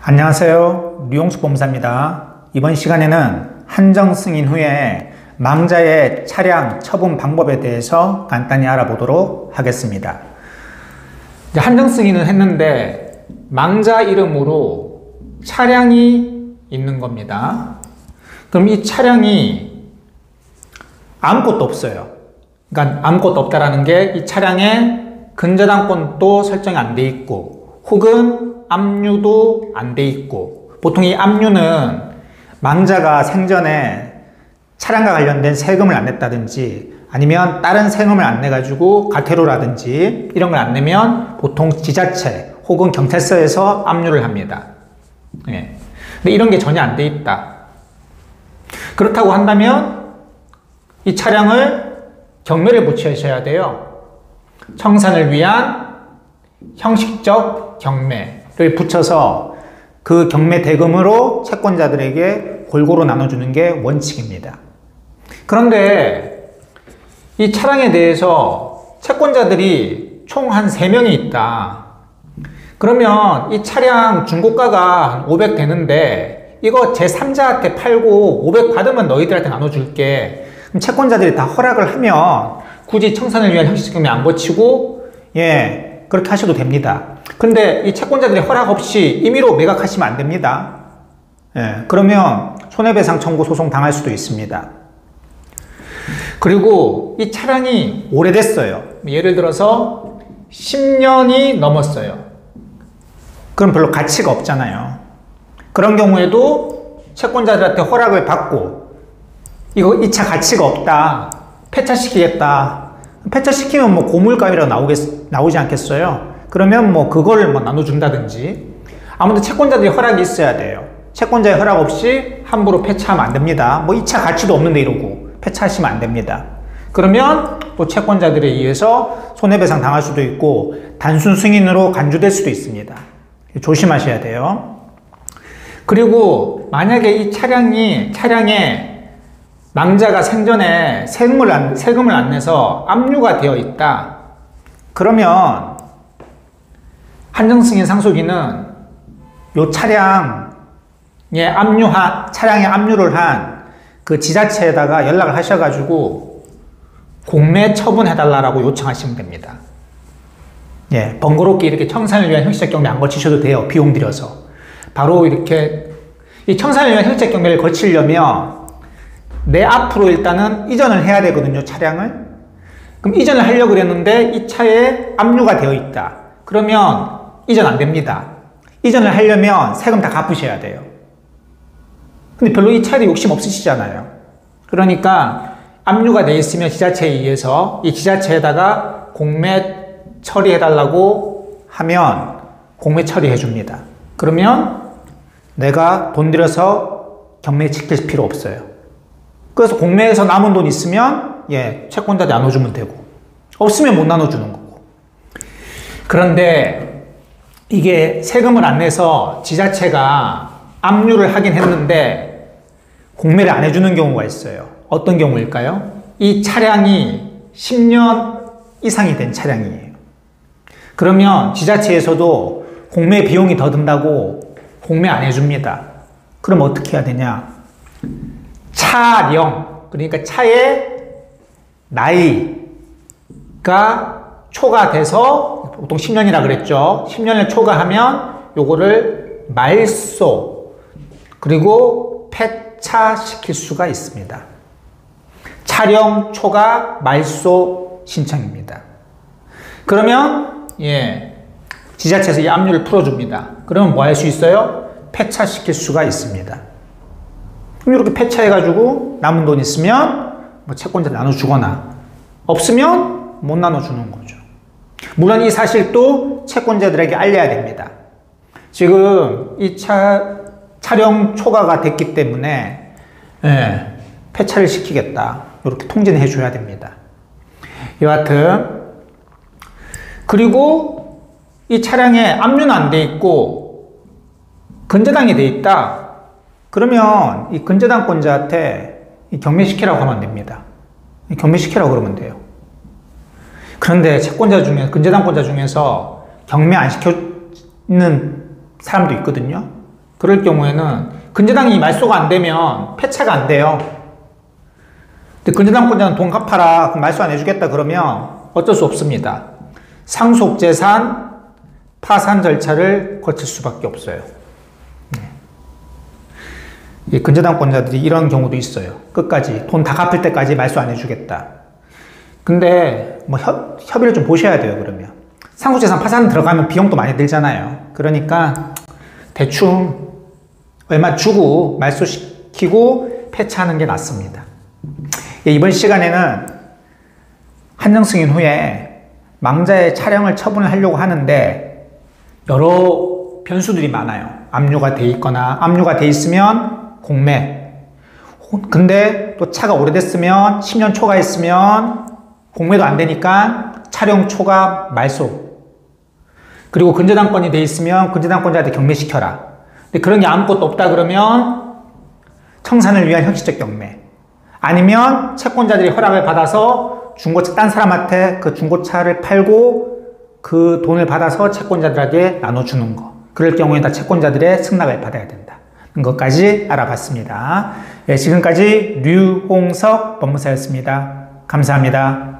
안녕하세요. 류용수 보험사입니다. 이번 시간에는 한정 승인 후에 망자의 차량 처분 방법에 대해서 간단히 알아보도록 하겠습니다. 이제 한정 승인을 했는데 망자 이름으로 차량이 있는 겁니다. 그럼 이 차량이 아무것도 없어요. 그러니까 아무것도 없다라는 게 이 차량에 근저당권도 설정이 안 돼 있고 혹은 압류도 안 돼 있고, 보통 이 압류는 망자가 생전에 차량과 관련된 세금을 안 냈다든지 아니면 다른 세금을 안 내가지고 과태료라든지 이런 걸 안 내면 보통 지자체 혹은 경찰서에서 압류를 합니다. 예. 근데 이런 게 전혀 안 돼 있다. 그렇다고 한다면 이 차량을 경매를 붙이셔야 돼요. 청산을 위한 형식적 경매를 붙여서 그 경매 대금으로 채권자들에게 골고루 나눠주는 게 원칙입니다. 그런데 이 차량에 대해서 채권자들이 총 한 3명이 있다. 그러면 이 차량 중고가가 한 500 되는데 이거 제3자한테 팔고 500 받으면 너희들한테 나눠줄게. 그럼 채권자들이 다 허락을 하면 굳이 청산을 위한 형식적 경매 안 거치고 그렇게 하셔도 됩니다. 근데 이 채권자들이 허락 없이 임의로 매각하시면 안 됩니다. 그러면 손해배상 청구 소송 당할 수도 있습니다. 그리고 이 차량이 오래됐어요. 예를 들어서 10년이 넘었어요. 그럼 별로 가치가 없잖아요. 그런 경우에도 채권자들한테 허락을 받고 이 차 가치가 없다, 폐차시키겠다. 폐차시키면 뭐 고물가이라 나오지 않겠어요? 그러면 뭐 그걸 나눠준다든지, 아무튼 채권자들이 허락이 있어야 돼요. 채권자의 허락 없이 함부로 폐차하면 안 됩니다. 뭐 이 차 가치도 없는데 이러고 폐차하시면 안 됩니다. 그러면 또 채권자들에 의해서 손해배상 당할 수도 있고 단순 승인으로 간주될 수도 있습니다. 조심하셔야 돼요. 그리고 만약에 이 차량에 망자가 생전에 세금을 안 내서 압류가 되어 있다. 그러면 한정승인 상속인은 이 차량에 압류를 한 그 지자체에다가 연락을 하셔가지고 공매 처분해달라고 요청하시면 됩니다. 번거롭게 이렇게 청산을 위한 형식적 경매 안 거치셔도 돼요. 비용 들여서. 바로 이렇게 이 청산을 위한 형식적 경매를 거치려면 내 앞으로 일단은 이전을 해야 되거든요, 차량을. 그럼 이전을 하려고 그랬는데 이 차에 압류가 되어 있다. 그러면 이전 안 됩니다. 이전을 하려면 세금 다 갚으셔야 돼요. 근데 별로 이 차에 욕심 없으시잖아요. 그러니까 압류가 되어 있으면 지자체에 의해서 이 지자체에다가 공매 처리해달라고 하면 공매 처리해 줍니다. 그러면 내가 돈 들여서 경매 지킬 필요 없어요. 그래서 공매에서 남은 돈 있으면 채권자한테 나눠주면 되고, 없으면 못 나눠주는 거고. 그런데 이게 세금을 안 내서 지자체가 압류를 하긴 했는데 공매를 안 해주는 경우가 있어요. 어떤 경우일까요? 이 차량이 10년 이상이 된 차량이에요. 그러면 지자체에서도 공매 비용이 더 든다고 공매 안 해줍니다. 그럼 어떻게 해야 되냐? 차령, 그러니까 차의 나이가 초과돼서, 보통 10년이라 그랬죠. 10년을 초과하면 요거를 말소 그리고 폐차시킬 수가 있습니다. 차령 초과 말소 신청입니다. 그러면 지자체에서 이 압류를 풀어줍니다. 그러면 뭐 할 수 있어요? 폐차시킬 수가 있습니다. 그럼 이렇게 폐차해가지고 남은 돈 있으면 뭐 채권자 나눠주거나 없으면 못 나눠주는 거죠. 물론 이 사실도 채권자들에게 알려야 됩니다. 지금 이 차량 초과가 됐기 때문에 폐차를 시키겠다, 이렇게 통지는 해줘야 됩니다. 여하튼, 그리고 이 차량에 압류는 안 돼 있고 근저당이 돼 있다. 그러면 이 근저당권자한테 경매시키라고 하면 됩니다. 경매시키라고 그러면 돼요. 그런데 근저당권자 중에서 경매 안 시켜주는 사람도 있거든요. 그럴 경우에는 근저당이 말소가 안 되면 폐차가 안 돼요. 근데 근저당권자는 돈 갚아라, 그럼 말소 안 해주겠다 그러면 어쩔 수 없습니다. 상속재산 파산 절차를 거칠 수밖에 없어요. 근저당권자들이 이런 경우도 있어요. 끝까지 돈 다 갚을 때까지 말소 안 해주겠다. 근데 뭐 협의를 좀 보셔야 돼요. 그러면 상속재산 파산 들어가면 비용도 많이 들잖아요. 그러니까 대충 얼마 주고 말소시키고 폐차하는 게 낫습니다. 이번 시간에는 한정 승인 후에 망자의 차량을 처분을 하려고 하는데 여러 변수들이 많아요. 압류가 돼 있거나 압류가 돼 있으면 공매. 근데 또 차가 오래됐으면 10년 초과했으면 공매도 안 되니까 차량 초과 말소. 그리고 근저당권이 돼 있으면 근저당권자한테 경매시켜라. 근데 그런 게 아무것도 없다 그러면 청산을 위한 형식적 경매. 아니면 채권자들이 허락을 받아서 중고차 딴 사람한테 그 중고차를 팔고 그 돈을 받아서 채권자들에게 나눠주는 거. 그럴 경우에 다 채권자들의 승낙을 받아야 된다. 것까지 알아봤습니다. 네, 지금까지 류홍석 법무사였습니다. 감사합니다.